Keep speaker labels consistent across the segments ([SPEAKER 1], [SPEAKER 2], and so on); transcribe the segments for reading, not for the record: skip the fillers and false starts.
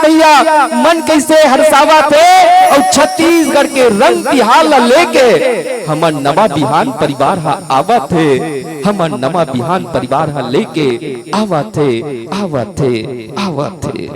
[SPEAKER 1] मैया मन कैसे हरसावा थे और छत्तीसगढ़ के रंग बिहार ला लेके हमर नवा बिहान परिवार हा आवा थे, हमर नवा बिहान परिवार हा लेके आवा थे, आवा थे, आवा थे।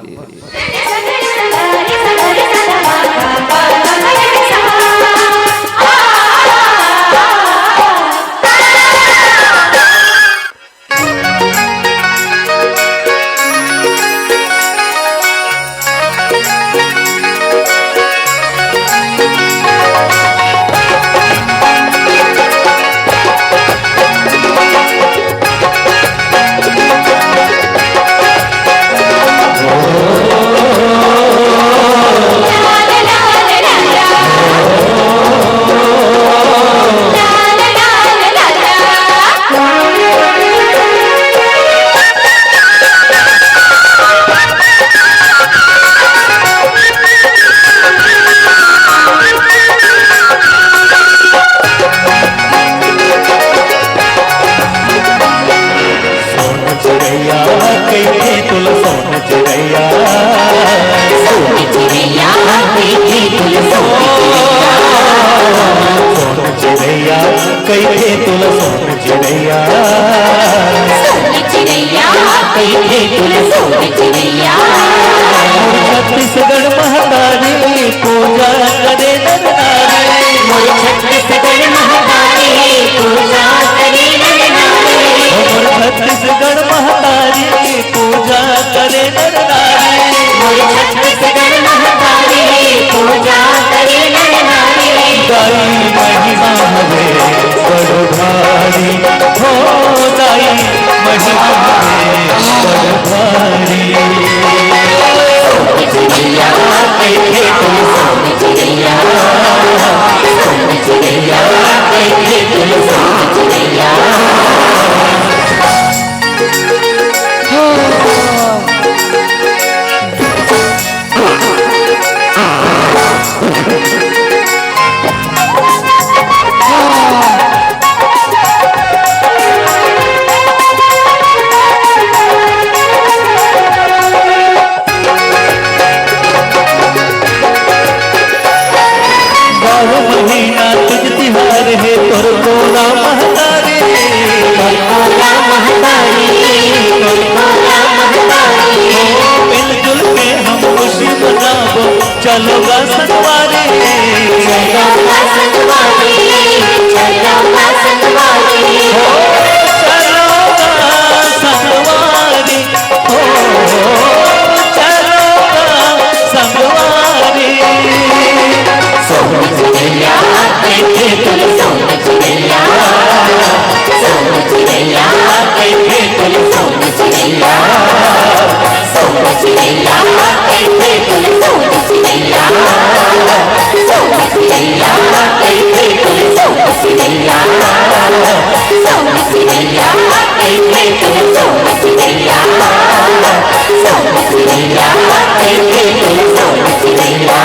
[SPEAKER 2] छत्तीसगढ़ महतारी पूजा करे नर नारी, छत्तीसगढ़ महतारी पूजा करे नर नारी, छत्तीसगढ़ महतारी पूजा करे नर नारी, छत्तीसगढ़ महतारी पूजा करे नर नारी। दाई महिमा हवे बड़ भारी हो, दाई महिमा हवे बड़ भारी। चिड़ैया कैथे तुम सोन चिड़ैया, सोन चिड़ैया कैथे तुम सोन चिड़ैया। महीना तुझ तिहार है तोर कोला महतारी, तोर कोला महतारी, तोर कोला महतारी। मिलजुल के हम खुशी मनाबो चलोगा संगवारी, चलोगा संगवारी, चलोगा संगवारी, चलोगा संगवारी, चलोगा संगवारी। सोन चिड़ैया कैथे तुम सोन चिड़ैया, सोन चिड़ैया कैथे तुम सोन चिड़ैया, सोन चिड़ैया कैथे तुम सोन चिड़ैया, सोन चिड़ैया कैथे तुम सोन चिड़ैया, सोन चिड़ैया कैथे तुम सोन चिड़ैया, सोन चिड़ैया कैथे तुम सोन चिड़ैया।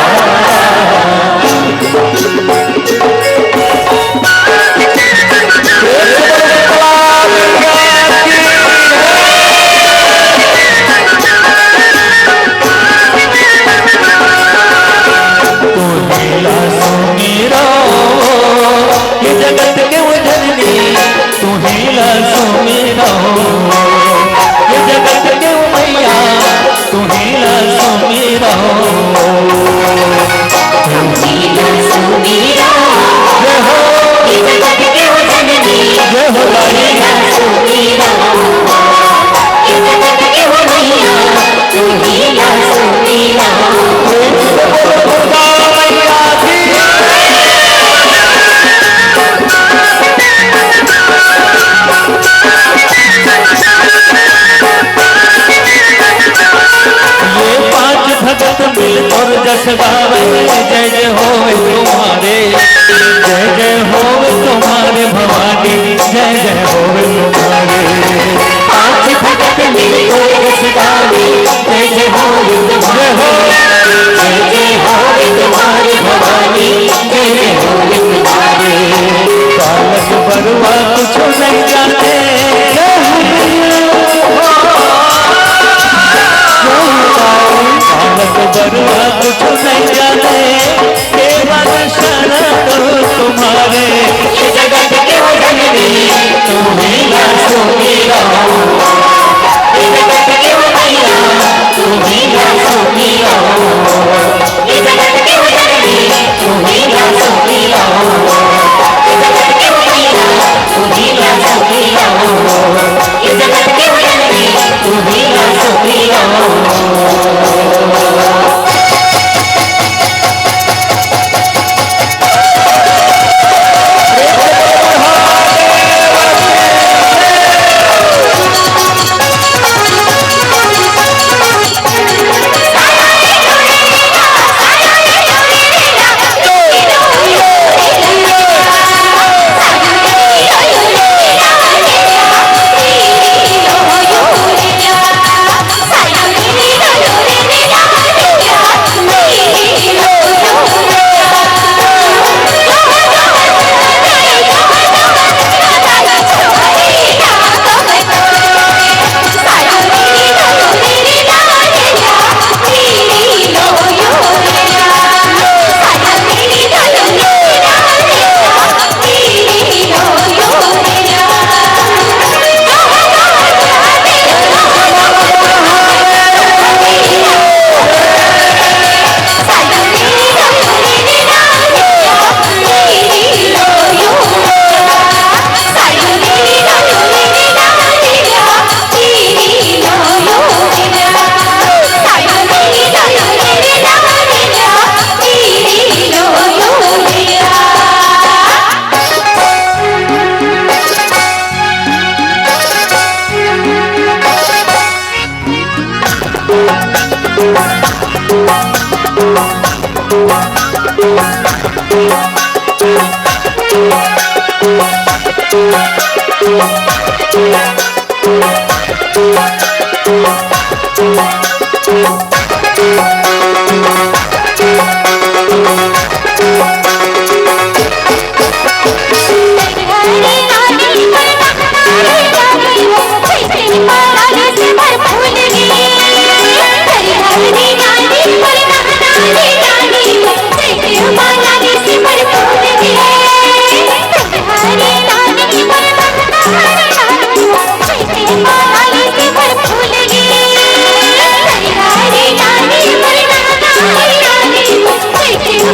[SPEAKER 2] जगत के उजलनी तू ही लासो मेरा, ये जगत के मैया तू ही लासो मेरा, तू ही लासो मेरा। जय हो ये जगत के उजलनी, जय हो लासो मेरा, ये जगत के मैया तू ही लासो मेरा। भगत मिल और जस गावे जय जय होवे तुम्हारे, जय जय होवे तुम्हारे भवानी, जय जय होवे तुम्हारे। पांच भगत मिल और जस गावे जय जय होवे तुम्हारे, जय जय होवे तुम्हारे भवानी, जय जय होवे तुम्हारे। बालक बरुआ कुछ नहीं जाते, औरत बरुआ कुछ नहीं जाने केवल शरण तुम्हारे जगत के हो जननी तुम्हें ना सुनी रहो जगत के हो मैया तुम्हें ना सुनी रहो जगत के हो जननी तुम्हें ना सुनी रहो जगत के हो मैया तुम्हें ना सुनी रहो जगत के हो जननी तुम्हें ना सुनी रहो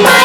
[SPEAKER 3] Bye.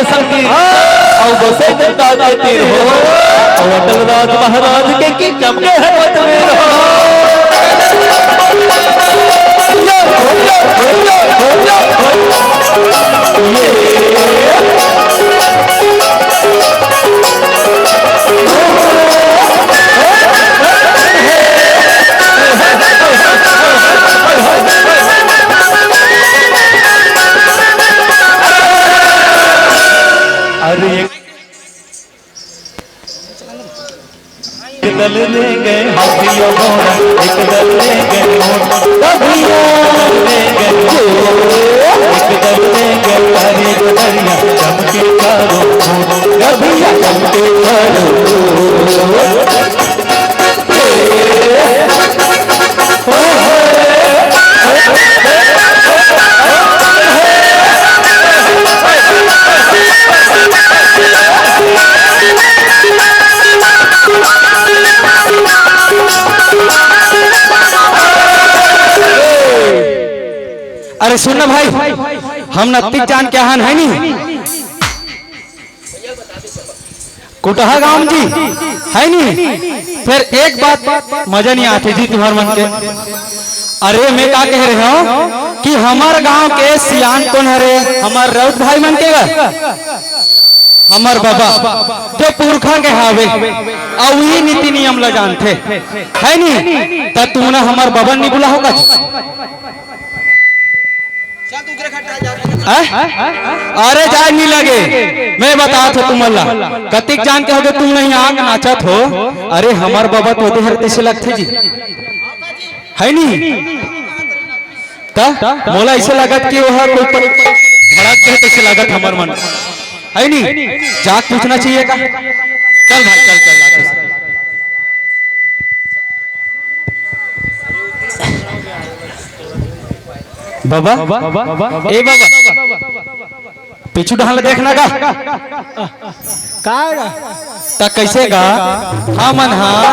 [SPEAKER 2] संगीत और बसे गंगा के तीर हो और अटल राज महाराज के की चमके है मत में रहो। एक दल ले गए हाथियों घोड़ा, एक दल ले गए कभिया ले गए, एक दल ले गए हरे दरिया चमके चारों कभिया चमके चारों।
[SPEAKER 1] अरे सुन ना भाई, हम नत्तिक जान के हन है नी कुटहा गांव जी है नी। फिर एक बात मजा नहीं आती जी तुम्हारे मन के। अरे मैं क्या कह रहे हो कि हमार गांव के सियान कौन है रे? हमार राउत भाई मन के हमार बाबा जो पुरखा के हावे और वही नीति नियम ल जानते है नी। तो तूने हमार बाबा नहीं बुला होगा? अरे जाए नहीं लगे, मैं बता था तुम अल्लाह कतिक जान के हो तुम नहीं आग नाचत हो। अरे हमार बाबा तो कैसे लगते जी है नी। मोला ऐसे लगत कि वह कोई भड़क के कैसे लगत हमार मन है नी। जाक पूछना चाहिए का? चल भाई चल चल बाबा ए बाबा पीछू ढाल देखना का ता कैसे गा हाँ मन हाँ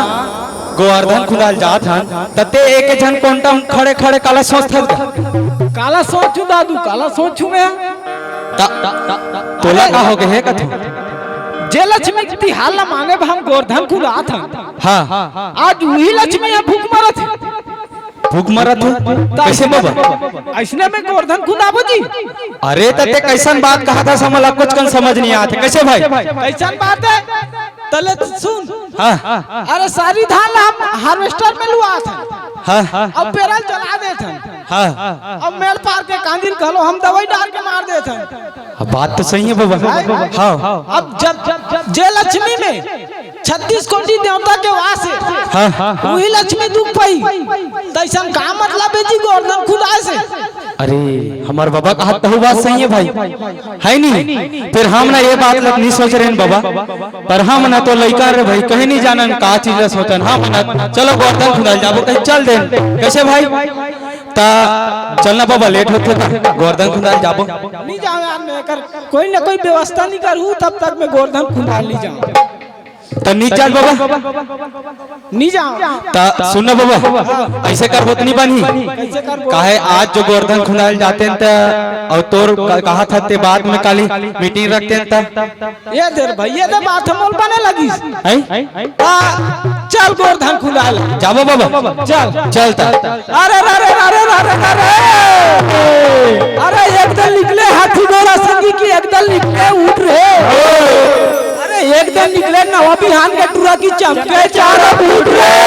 [SPEAKER 1] गोवर्धन खुदाल जात हन तते एक जन कोंटा खड़े खड़े काला सोच
[SPEAKER 3] काला सोचू दादू, काला सोचू मैं
[SPEAKER 1] तोला का हो गए कथो
[SPEAKER 3] जे लक्ष्मी की हाल ना मांगे हम गोवर्धन खुदा था।
[SPEAKER 1] हाँ
[SPEAKER 3] आज वही लक्ष्मी है भूख मरत है।
[SPEAKER 1] भूख मरत हो कैसे बाबा?
[SPEAKER 3] ऐसने में गोवर्धन खुदा जी।
[SPEAKER 1] अरे तते कैसन बात कहा था समझ कुछ कन समझ नहीं आते कैसे भाई?
[SPEAKER 3] कैसन बात है तले सुन।
[SPEAKER 1] हाँ
[SPEAKER 3] अरे सारी धान हम हार्वेस्टर में लुआ था।
[SPEAKER 1] हाँ
[SPEAKER 3] अब पेरल जला दे थे।
[SPEAKER 1] हाँ
[SPEAKER 3] अब मेल पार के कांदिल कहलो हम दवाई डाल के मार दे थे।
[SPEAKER 1] बात तो सही है बाबा। हाँ
[SPEAKER 3] अब जब जय लक्ष्मी में 36 कोटि देवता के वास है।
[SPEAKER 1] हाँ
[SPEAKER 3] वही लक्ष्मी दुख पाई तैसन का मतलब है जी गोवर्धन खुदा से।
[SPEAKER 1] अरे हमार बाबा का तो बात सही है भाई है नी। फिर हम ना ये बात नहीं सोच रहे हैं बाबा, पर हम ना तो लड़का रे भाई कहीं नहीं जानन का चीज सोचन। हम ना चलो गोवर्धन खुदा जाबो कहीं चल दे कैसे भाई? ता चलना बाबा लेट होते गोवर्धन खुदा जाबो
[SPEAKER 3] नहीं जाओ यार, मैं कर कोई ना कोई व्यवस्था नहीं करूँ तब तक मैं गोवर्धन खुदा नहीं जाऊँ।
[SPEAKER 1] तो नहीं चल बाबा
[SPEAKER 3] नहीं जाओ
[SPEAKER 1] ता सुनो बाबा ऐसे कर होत नहीं बनी काहे आज जो गोवर्धन खुदाल जाते हैं और तोर कहा था ते बाद में काली मीटिंग रखते हैं
[SPEAKER 3] ये देर भैया तो बात मोल बने लगी
[SPEAKER 1] है।
[SPEAKER 3] चल गोवर्धन खुदाल
[SPEAKER 1] जाबो बाबा
[SPEAKER 3] चल
[SPEAKER 1] चल ता।
[SPEAKER 3] अरे अरे अरे अरे अरे अरे एकदम निकले हाथी घोड़ा संगी की एकदम निकले उठ रहे। अरे एकदम निकले नवा बिहान के टूरा की चमके चारों उठ रहे।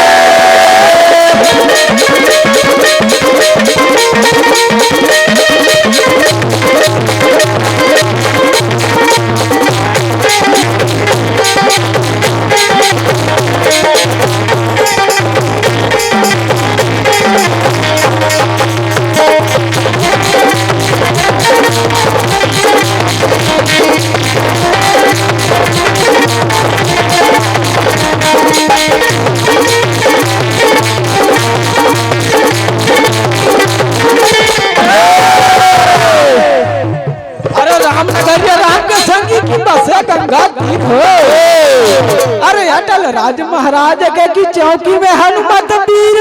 [SPEAKER 3] अरे अटल राज महाराज के की चौकी में हनुमत वीर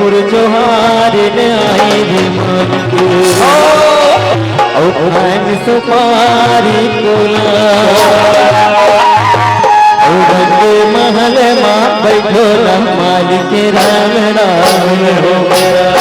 [SPEAKER 2] मोर जोहार ने आई रे मान के ओ खान सुपारी कोला ओ बंदे महल मां बैठो मालिक राम राम हो गया।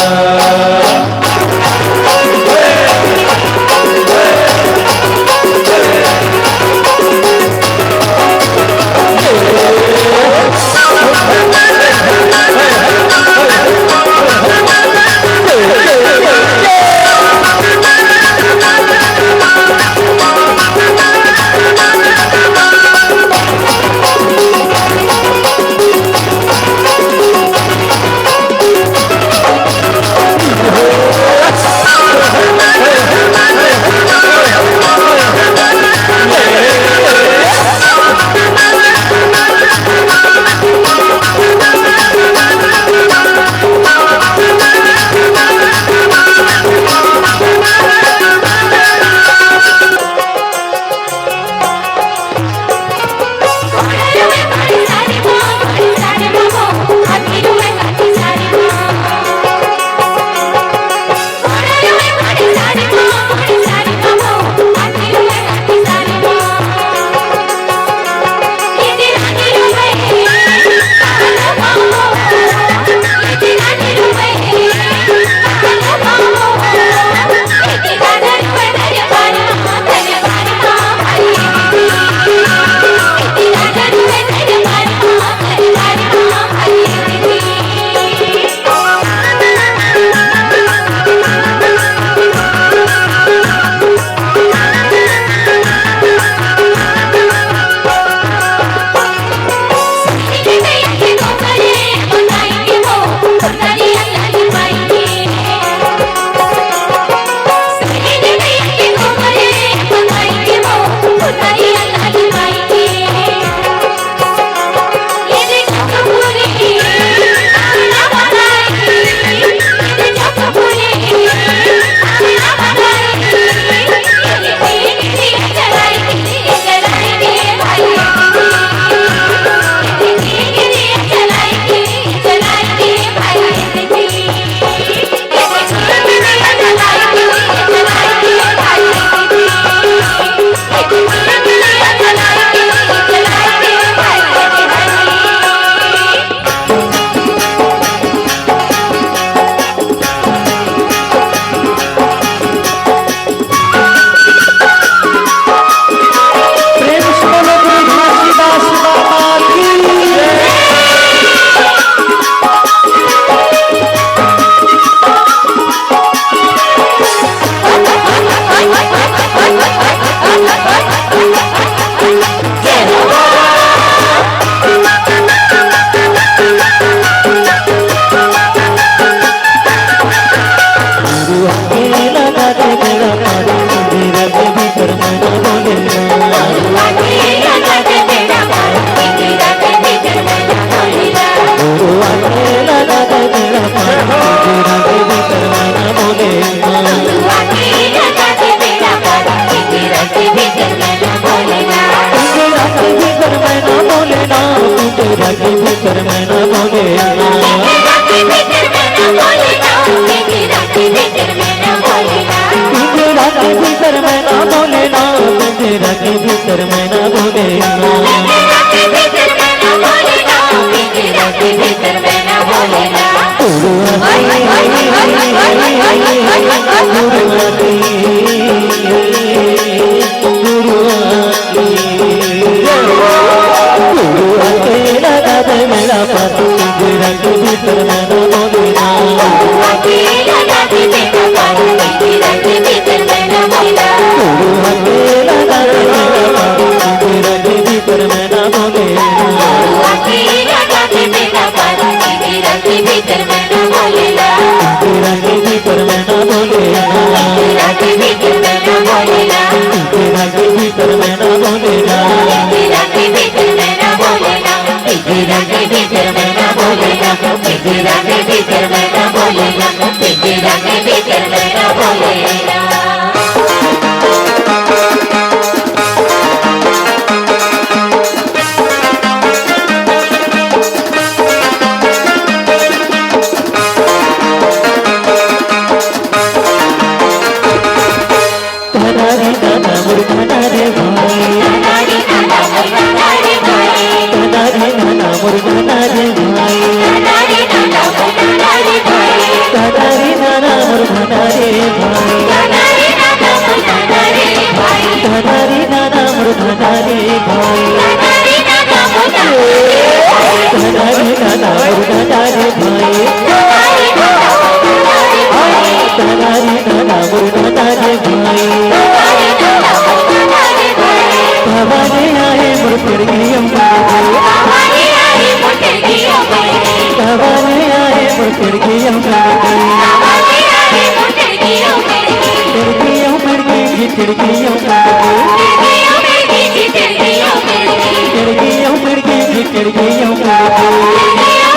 [SPEAKER 2] मुर्तिड़गियों में
[SPEAKER 4] हमारे आए मुर्तिड़गियों में
[SPEAKER 2] हमारे आए मुर्तिड़गियों में
[SPEAKER 4] हमारे आए मुर्तिड़गियों में
[SPEAKER 2] तिड़गियों मड़गी तिड़गियों में
[SPEAKER 4] तिड़गियों में जी तिड़गियों में
[SPEAKER 2] तिड़गियों मड़गी तिड़गियों में
[SPEAKER 4] तिड़गियों में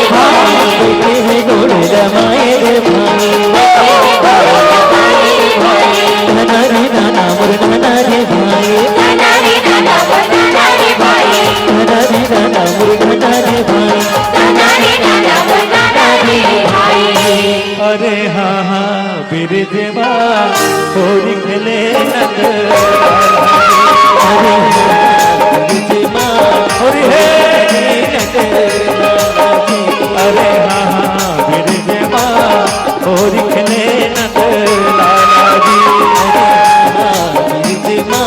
[SPEAKER 4] जी
[SPEAKER 2] गोरे जमाए रे भाई नाना रे नाना मोर नाना रे भाई
[SPEAKER 4] नाना रे नाना मोर नाना रे भाई
[SPEAKER 2] नाना रे नाना मोर नाना रे भाई
[SPEAKER 4] नाना रे नाना मोर नाना रे भाई
[SPEAKER 2] अरे हाँ हाँ बिरजवा होरी खेले नंद अरे बिरजवा होरी है अरे हाँ हाँ बिरजवा होरी खेले नंद लाला जी बिरजवा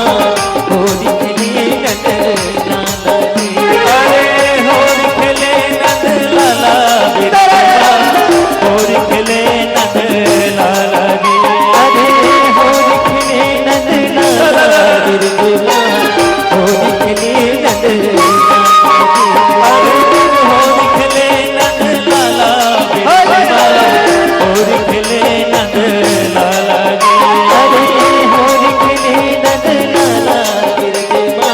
[SPEAKER 2] होरी खेले नंद लाला जी अरे होरी खेले नंद लाला बिरजवा होरी खेले नंद लाला जी अरे होरी खेले नंद लाला बिरजवा होरी खेले नंद अरे होरी खेले नंद लाला बिरजवा होरी खेले नंद लाला जी अरे होरी खेले नंद लाला बिरजवा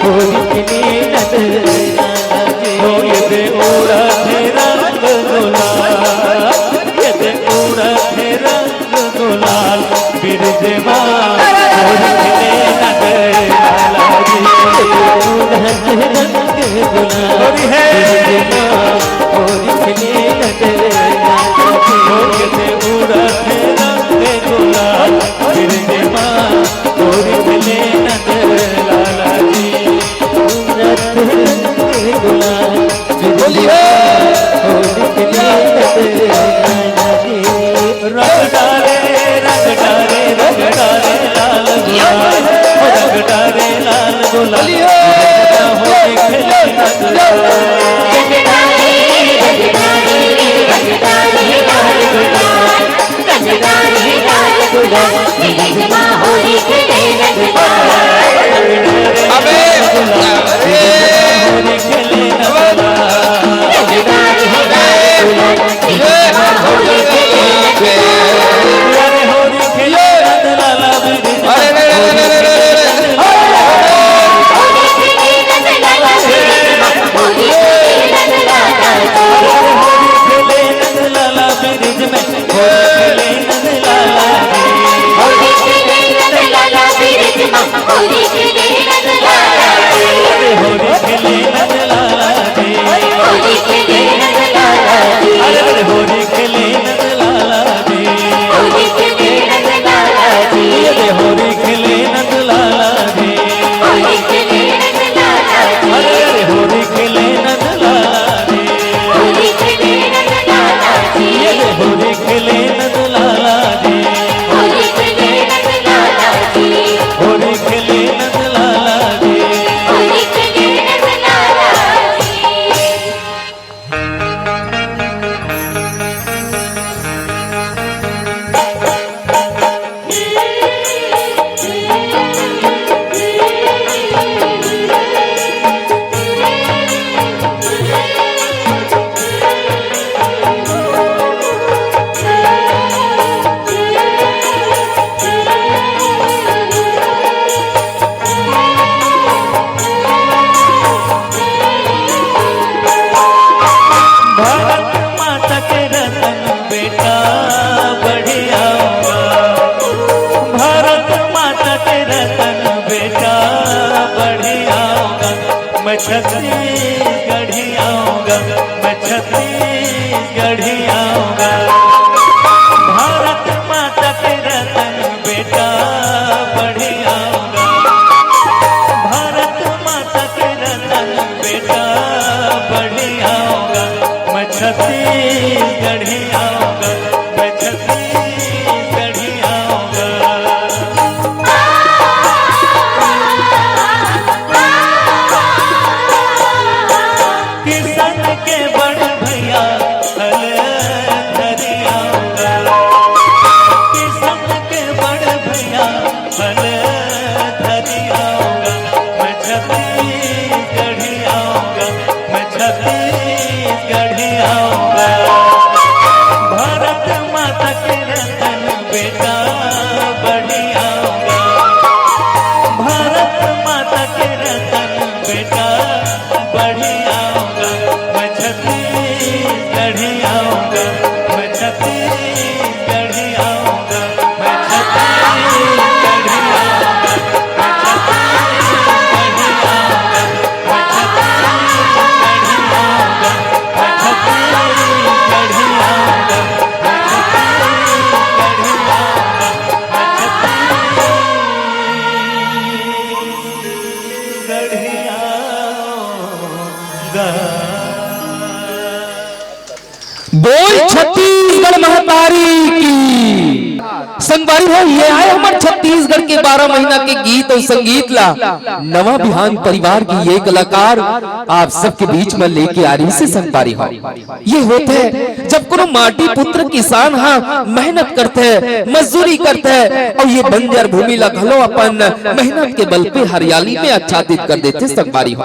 [SPEAKER 2] होरी खेले नंद लाला जी हो ये दे ओरा थे रंग गुलाल ये दे ओरा थे रंग गुलाल बिरजवा होरी खेले नंद लाला जी ओरा थे रंग गुलाल होरी है बिरजवा होरी खेले नंद लाला जी हो ये दे ओरा थे रंग गुलाल बिरजवा होरी खेले नंद लाला जी ओरा थे रंग गुलाल
[SPEAKER 1] बोलिए
[SPEAKER 2] होली खेले नंद लाला जी रंग डाले रंग डाले लाल गुलाल रंग डाले लाल गुलाल होली खेले नंद लाला
[SPEAKER 4] होली खेले
[SPEAKER 1] अबे
[SPEAKER 2] होली खेले नंद अरे होली खेले नंद लाला बिरजवा होली खेले नंद लाला ब्रिज में होली खेले नंद लाला
[SPEAKER 4] होली खेले नंद लाला बिरज होली खेले नंद लाला
[SPEAKER 2] अरे होली खेले नंद लाला जी
[SPEAKER 4] होली खेले नंद लाला
[SPEAKER 2] अरे होली खेले नंद लाला जी
[SPEAKER 4] होली खेले नंद लाला
[SPEAKER 2] अरे होली खेले नंद लाला जी
[SPEAKER 4] होली खेले नंद लाला
[SPEAKER 2] अरे होली खेले नंद लाला जी
[SPEAKER 4] होली खेले नंद लाला
[SPEAKER 2] अरे होली खेले नंद लाला जी
[SPEAKER 4] होली खेले नंद लाला
[SPEAKER 2] होली खेले नंद लाला जी
[SPEAKER 4] होली खेले नंद लाला
[SPEAKER 2] भारत माता के रतन बेटा बढ़िया होगा भारत माता के रतन बेटा बढ़िया होगा मैं छत्तीसगढ़ी आऊंगा मैं छत्तीसगढ़ी आऊंगा भारत माता के रतन बेटा बढ़िया होगा भारत माता के रतन बेटा बढ़िया होगा मैं छत्तीसगढ़ी आऊंगा मैं छत्तीसगढ़ी आऊंगा किसान के रतन बेटा बढ़ी आऊंगा, भारत माता के रतन बेटा बढ़ी आऊंगा, मैं छत्तीसगढ़ी आऊंगा, मैं छत्तीसगढ़ी आऊंगा, मैं छत्तीसगढ़ी आऊंगा, मैं छत्तीसगढ़ी आऊंगा, मैं छत्तीसगढ़ी आऊंगा, मैं छत्तीसगढ़ी आऊंगा, मैं छत्तीसगढ़ी आऊंगा, मैं छत्तीसगढ़ी आऊंगा।
[SPEAKER 1] बोल छत्तीसगढ़ महतारी की। संगवारी हो ये आए हमारे छत्तीसगढ़ के 12 महीना के गीत और संगीत ला नवा बिहान परिवार की ये कलाकार आप सबके बीच में लेके आ रही से संगवारी हो। ये होते है जब कोनो माटी पुत्र किसान हाँ मेहनत करते है, मजदूरी करते है और ये बंजर भूमि ला घलो अपन मेहनत के बल पे हरियाली में आच्छादित कर देते संगवारी हो।